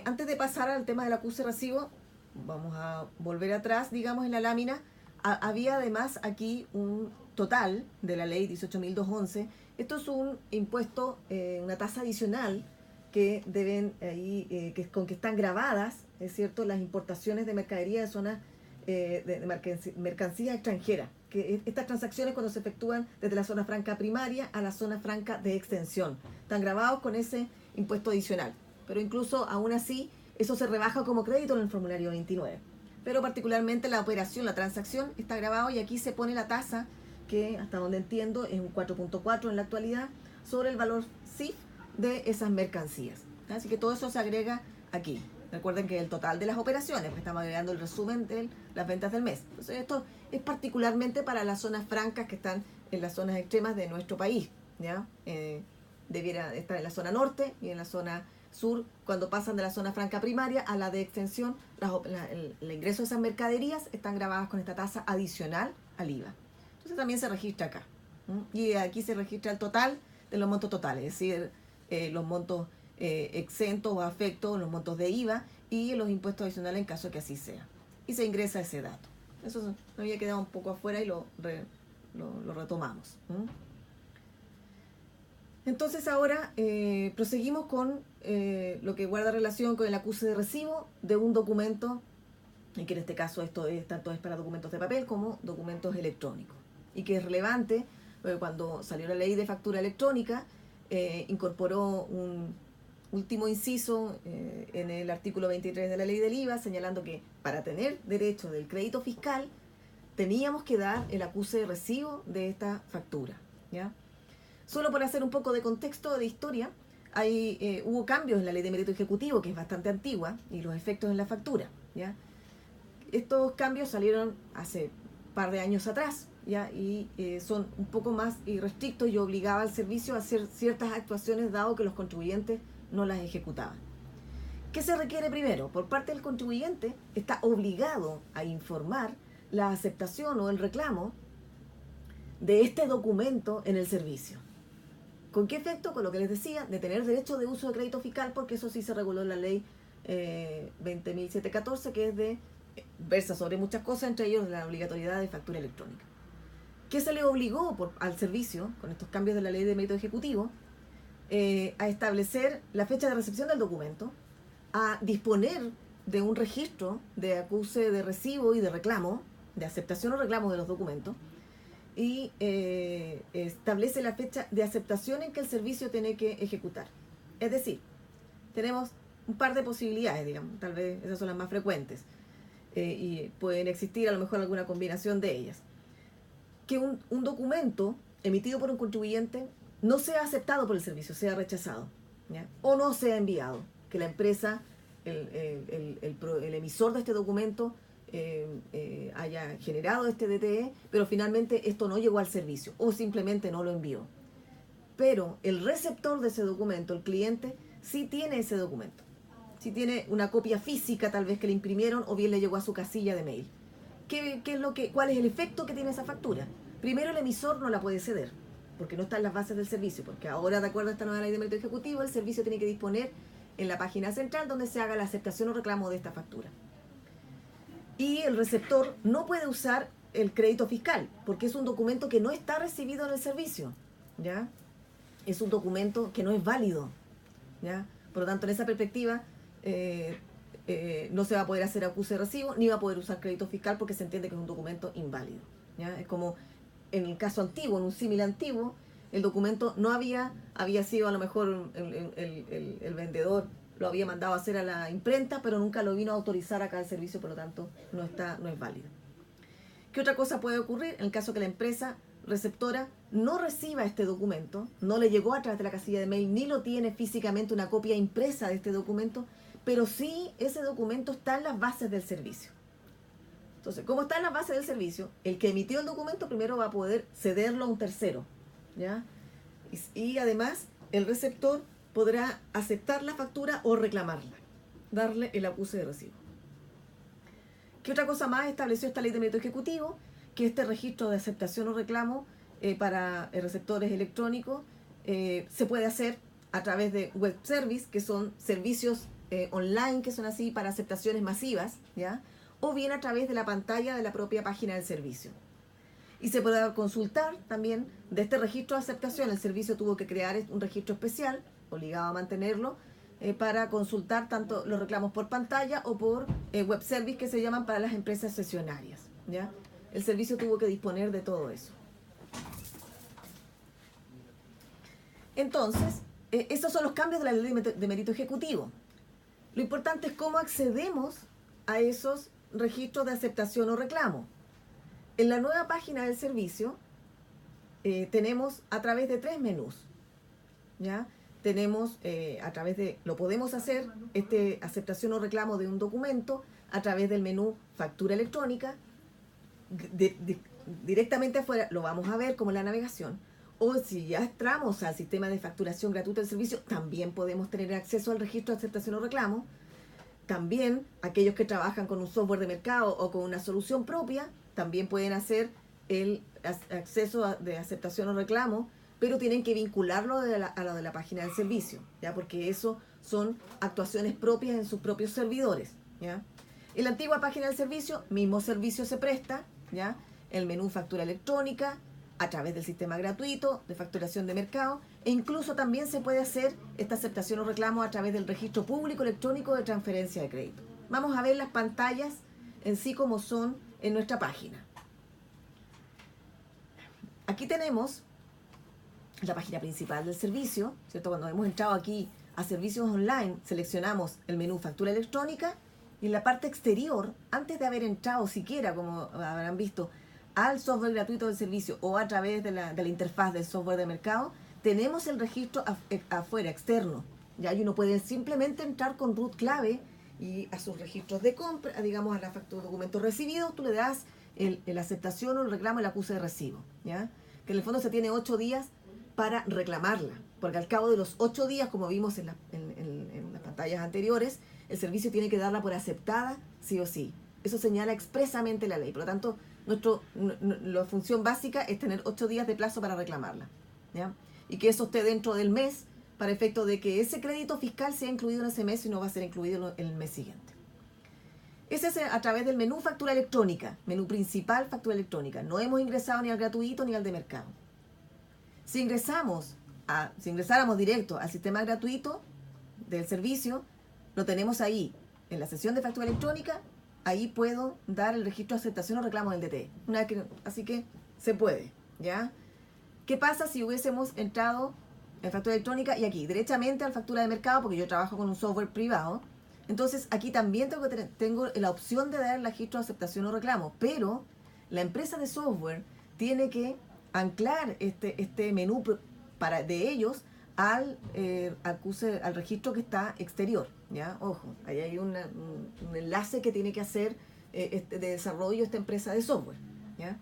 Antes de pasar al tema del acuse de recibo, vamos a volver atrás, digamos, en la lámina. Había además aquí un total de la ley 18.211. Esto es un impuesto, una tasa adicional que deben con que están grabadas, es cierto, las importaciones de mercadería de zonas de mercancía extranjera. Que estas transacciones cuando se efectúan desde la zona franca primaria a la zona franca de extensión están grabados con ese impuesto adicional. Pero incluso aún así eso se rebaja como crédito en el formulario 29. Pero particularmente la operación, la transacción está grabado y aquí se pone la tasa que hasta donde entiendo es un 4.4 en la actualidad sobre el valor CIF de esas mercancías. Así que todo eso se agrega aquí. Recuerden que el total de las operaciones, porque estamos agregando el resumen de las ventas del mes. Entonces esto es particularmente para las zonas francas que están en las zonas extremas de nuestro país. ¿Ya? Debiera estar en la zona norte y en la zona sur, cuando pasan de la zona franca primaria a la de extensión, el ingreso de esas mercaderías están grabadas con esta tasa adicional al IVA. Entonces también se registra acá. Y aquí se registra el total de los montos totales, es decir, los montos exentos o afectos, los montos de IVA y los impuestos adicionales en caso de que así sea. Y se ingresa ese dato. Eso me había quedado un poco afuera y lo retomamos. Entonces ahora proseguimos con lo que guarda relación con el acuse de recibo de un documento, y que en este caso esto es tanto es para documentos de papel como documentos electrónicos. Y que es relevante, cuando salió la ley de factura electrónica, incorporó un último inciso en el artículo 23 de la ley del IVA, señalando que para tener derecho del crédito fiscal teníamos que dar el acuse de recibo de esta factura, ¿ya? Solo por hacer un poco de contexto de historia, hubo cambios en la ley de mérito ejecutivo, que es bastante antigua, y los efectos en la factura, ¿ya? Estos cambios salieron hace un par de años atrás, ¿ya? Y son un poco más irrestrictos y obligaban al servicio a hacer ciertas actuaciones dado que los contribuyentes no las ejecutaban. ¿Qué se requiere primero? Por parte del contribuyente está obligado a informar la aceptación o el reclamo de este documento en el servicio. ¿Con qué efecto? Con lo que les decía, de tener derecho de uso de crédito fiscal, porque eso sí se reguló en la ley 20.714, que es versa sobre muchas cosas, entre ellos la obligatoriedad de factura electrónica. ¿Qué se le obligó al servicio, con estos cambios de la ley de mérito ejecutivo? A establecer la fecha de recepción del documento, a disponer de un registro de acuse de recibo y de reclamo, de aceptación o reclamo de los documentos, y establece la fecha de aceptación en que el servicio tiene que ejecutar. Es decir, tenemos un par de posibilidades, digamos, tal vez esas son las más frecuentes, y pueden existir a lo mejor alguna combinación de ellas. Que un documento emitido por un contribuyente no sea aceptado por el servicio, sea rechazado, ¿ya? O no sea enviado, que la empresa, el emisor de este documento haya generado este DTE, pero finalmente esto no llegó al servicio o simplemente no lo envió. Pero el receptor de ese documento, el cliente, sí tiene ese documento. Sí tiene una copia física tal vez que le imprimieron o bien le llegó a su casilla de mail. ¿Cuál es el efecto que tiene esa factura? Primero, el emisor no la puede ceder, porque no está en las bases del servicio, porque ahora, de acuerdo a esta nueva ley de mérito ejecutivo, el servicio tiene que disponer en la página central donde se haga la aceptación o reclamo de esta factura. Y el receptor no puede usar el crédito fiscal, porque es un documento que no está recibido en el servicio, ¿ya? Es un documento que no es válido, ¿ya? Por lo tanto, en esa perspectiva, no se va a poder hacer acuse de recibo, ni va a poder usar crédito fiscal porque se entiende que es un documento inválido, ¿ya? Es como en el caso antiguo, en un símil antiguo, el documento no había sido, a lo mejor el vendedor lo había mandado a hacer a la imprenta, pero nunca lo vino a autorizar acá el servicio, por lo tanto no es válido. ¿Qué otra cosa puede ocurrir? En el caso que la empresa receptora no reciba este documento, no le llegó a través de la casilla de mail, ni lo tiene físicamente una copia impresa de este documento, pero sí ese documento está en las bases del servicio. Entonces, como está en las bases del servicio, el que emitió el documento primero va a poder cederlo a un tercero, ¿ya? Y además, el receptor podrá aceptar la factura o reclamarla, darle el acuse de recibo. ¿Qué otra cosa más estableció esta ley de mérito ejecutivo? Que este registro de aceptación o reclamo para receptores electrónicos se puede hacer a través de web service, que son servicios online, que son así para aceptaciones masivas, ¿ya? O bien a través de la pantalla de la propia página del servicio. Y se puede consultar también de este registro de aceptación. El servicio tuvo que crear un registro especial, obligado a mantenerlo, para consultar tanto los reclamos por pantalla o por web service, que se llaman para las empresas sesionarias, ¿ya? El servicio tuvo que disponer de todo eso. Entonces, esos son los cambios de la ley de mérito ejecutivo. Lo importante es cómo accedemos a esos registros de aceptación o reclamo. En la nueva página del servicio tenemos a través de 3 menús, ¿ya? Tenemos lo podemos hacer, aceptación o reclamo de un documento a través del menú factura electrónica, directamente afuera, lo vamos a ver como la navegación. O si ya entramos al sistema de facturación gratuita del servicio, también podemos tener acceso al registro de aceptación o reclamo. También aquellos que trabajan con un software de mercado o con una solución propia, también pueden hacer el acceso de aceptación o reclamo, pero tienen que vincularlo a lo de la página del servicio, ¿ya? Porque eso son actuaciones propias en sus propios servidores, ¿ya? En la antigua página del servicio, mismo servicio se presta, ¿ya? El menú factura electrónica, a través del sistema gratuito de facturación de mercado, e incluso también se puede hacer esta aceptación o reclamo a través del registro público electrónico de transferencia de crédito. Vamos a ver las pantallas en sí como son en nuestra página. Aquí tenemos la página principal del servicio, ¿cierto? Cuando hemos entrado aquí a servicios online, seleccionamos el menú factura electrónica y en la parte exterior, antes de haber entrado siquiera, como habrán visto, al software gratuito del servicio o a través de la interfaz del software de mercado, tenemos el registro afuera, externo. Ya, y uno puede simplemente entrar con root clave y a sus registros de compra, digamos a la factura de documentos recibidos, tú le das el aceptación o el reclamo, el acuse de recibo, ¿ya? Que en el fondo se tiene 8 días para reclamarla, porque al cabo de los 8 días, como vimos en las pantallas anteriores, el servicio tiene que darla por aceptada sí o sí. Eso señala expresamente la ley. Por lo tanto, la función básica es tener 8 días de plazo para reclamarla, ¿ya? Y que eso esté dentro del mes para efecto de que ese crédito fiscal sea incluido en ese mes y no va a ser incluido en el mes siguiente. Ese es a través del menú factura electrónica, menú principal factura electrónica. No hemos ingresado ni al gratuito ni al de mercado. Si ingresáramos directo al sistema gratuito del servicio, lo tenemos ahí, en la sesión de factura electrónica. Ahí puedo dar el registro de aceptación o reclamo del DTE. Así que se puede, ¿ya? ¿Qué pasa si hubiésemos entrado en factura electrónica y aquí, derechamente al factura de mercado, porque yo trabajo con un software privado? Entonces aquí también tengo la opción de dar el registro de aceptación o reclamo, pero la empresa de software tiene que anclar este menú de ellos al registro que está exterior, ¿ya? Ojo, ahí hay un enlace que tiene que hacer de desarrollo esta empresa de software, ¿ya?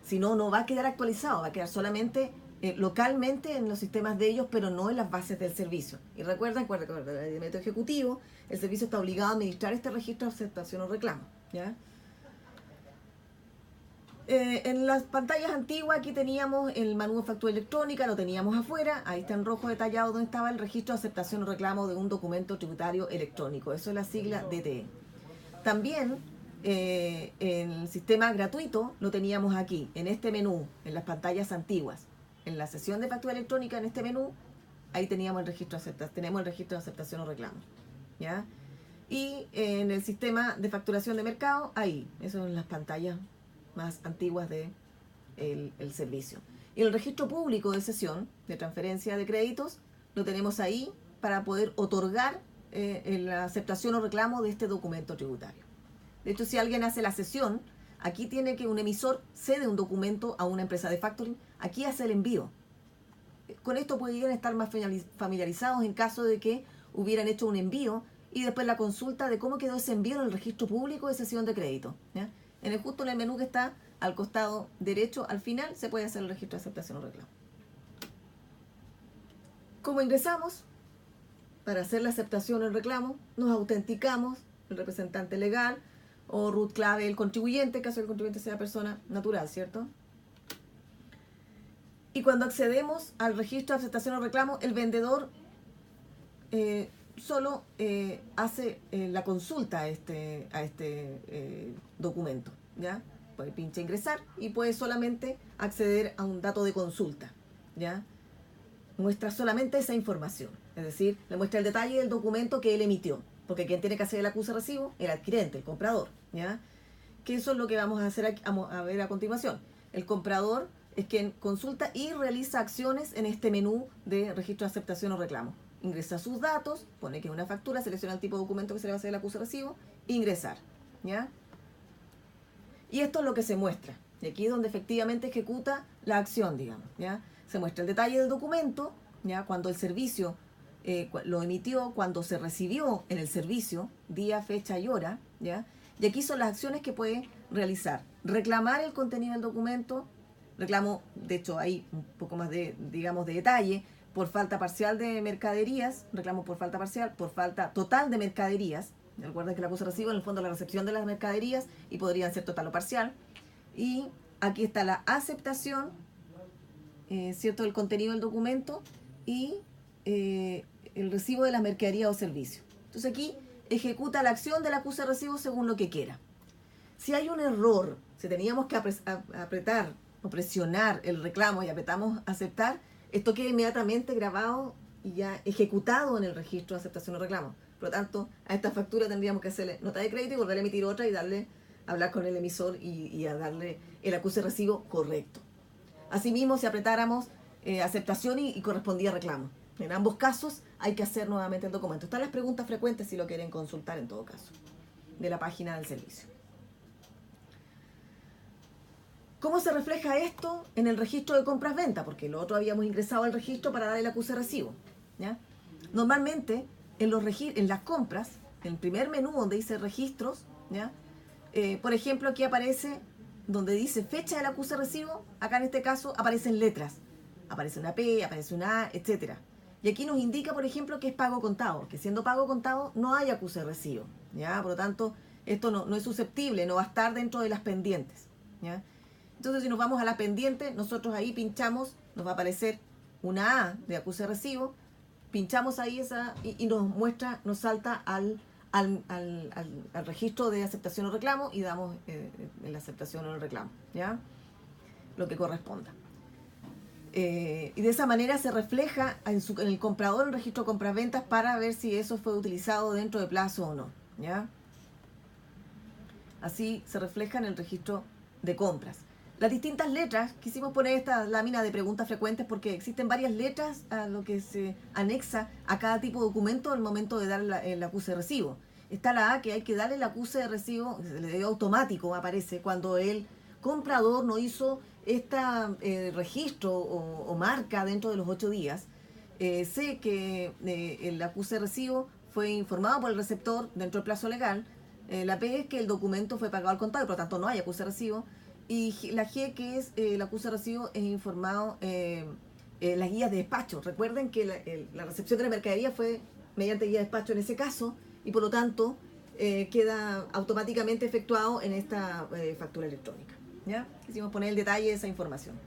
Si no, no va a quedar actualizado, va a quedar solamente localmente en los sistemas de ellos, pero no en las bases del servicio. Y recuerden, el método ejecutivo, el servicio está obligado a administrar este registro de aceptación o reclamo, ¿ya? En las pantallas antiguas aquí teníamos el menú de factura electrónica, lo teníamos afuera, ahí está en rojo detallado donde estaba el registro de aceptación o reclamo de un documento tributario electrónico. Eso es la sigla DTE. También en el sistema gratuito lo teníamos aquí, en este menú, en las pantallas antiguas. En la sesión de factura electrónica, en este menú, ahí teníamos tenemos el registro de aceptación o reclamo, ¿ya? Y en el sistema de facturación de mercado, ahí, eso son las pantallas más antiguas del servicio. Y el registro público de sesión de transferencia de créditos lo tenemos ahí para poder otorgar la aceptación o reclamo de este documento tributario. De hecho, si alguien hace la sesión, aquí tiene que un emisor cede un documento a una empresa de factoring, aquí hace el envío. Con esto podrían estar más familiarizados en caso de que hubieran hecho un envío y después la consulta de cómo quedó ese envío en el registro público de sesión de crédito, ¿ya? Justo en el menú que está al costado derecho, al final, se puede hacer el registro de aceptación o reclamo. ¿Cómo ingresamos? Para hacer la aceptación o el reclamo, nos autenticamos, el representante legal o root clave el contribuyente, en caso de que el contribuyente sea persona natural, ¿cierto? Y cuando accedemos al registro de aceptación o reclamo, el vendedor solo hace la consulta a este documento, ¿ya? Puede pincha ingresar y puede solamente acceder a un dato de consulta, ¿ya? Muestra solamente esa información, es decir, le muestra el detalle del documento que él emitió, porque quien tiene que hacer el acuse de recibo, el adquirente, el comprador, ¿ya? Que eso es lo que vamos a hacer vamos a ver a continuación. El comprador es quien consulta y realiza acciones en este menú de registro de aceptación o reclamo. Ingresa sus datos, pone que es una factura, selecciona el tipo de documento que se le va a hacer el acuse de recibo, ingresar, ¿ya? Y esto es lo que se muestra. Y aquí es donde efectivamente ejecuta la acción, digamos, ¿ya? Se muestra el detalle del documento, ¿ya? Cuando el servicio lo emitió, cuando se recibió en el servicio, día, fecha y hora, ¿ya? Y aquí son las acciones que puede realizar. Reclamar el contenido del documento, reclamo, de hecho, hay un poco más de, digamos, de detalle, por falta parcial de mercaderías, reclamo por falta parcial, por falta total de mercaderías. Recuerden que el acuse de recibo en el fondo es la recepción de las mercaderías y podrían ser total o parcial. Y aquí está la aceptación, ¿cierto?, del contenido del documento y el recibo de las mercaderías o servicios. Entonces aquí ejecuta la acción del acuse de recibo según lo que quiera. Si hay un error, si teníamos que apretar o presionar el reclamo y apretamos aceptar, esto queda inmediatamente grabado y ya ejecutado en el registro de aceptación o reclamo. Por lo tanto, a esta factura tendríamos que hacerle nota de crédito y volver a emitir otra y hablar con el emisor y a darle el acuse de recibo correcto. Asimismo, si apretáramos aceptación y correspondía reclamo. En ambos casos hay que hacer nuevamente el documento. Están las preguntas frecuentes si lo quieren consultar en todo caso, de la página del servicio. ¿Cómo se refleja esto en el registro de compras-venta? Porque lo otro habíamos ingresado al registro para dar el acuse de recibo, ¿ya? Normalmente, en las compras, en el primer menú donde dice registros, ¿ya? Por ejemplo, aquí aparece, donde dice fecha del acuse de recibo, acá en este caso aparecen letras. Aparece una P, aparece una A, etc. Y aquí nos indica, por ejemplo, que es pago contado, que siendo pago contado no hay acuse de recibo, ¿ya? Por lo tanto, esto no es susceptible, no va a estar dentro de las pendientes, ¿ya? Entonces, si nos vamos a la pendiente, nosotros ahí pinchamos, nos va a aparecer una A de acuse de recibo, pinchamos ahí esa y nos muestra, nos salta al registro de aceptación o reclamo y damos la aceptación o el reclamo, ¿ya? Lo que corresponda. Y de esa manera se refleja en el comprador en el registro de compras-ventas para ver si eso fue utilizado dentro de plazo o no, ¿ya? Así se refleja en el registro de compras. Las distintas letras, quisimos poner esta lámina de preguntas frecuentes porque existen varias letras a lo que se anexa a cada tipo de documento al momento de dar el acuse de recibo. Está la A, que hay que darle el acuse de recibo, se le dio automático, aparece cuando el comprador no hizo este registro o marca dentro de los 8 días. Sé que el acuse de recibo fue informado por el receptor dentro del plazo legal. La P es que el documento fue pagado al contado y por lo tanto no hay acuse de recibo. Y la G, que es el acuse de recibo, es informado las guías de despacho. Recuerden que la recepción de la mercadería fue mediante guía de despacho en ese caso y por lo tanto queda automáticamente efectuado en esta factura electrónica, ¿ya? Quisimos poner el detalle de esa información.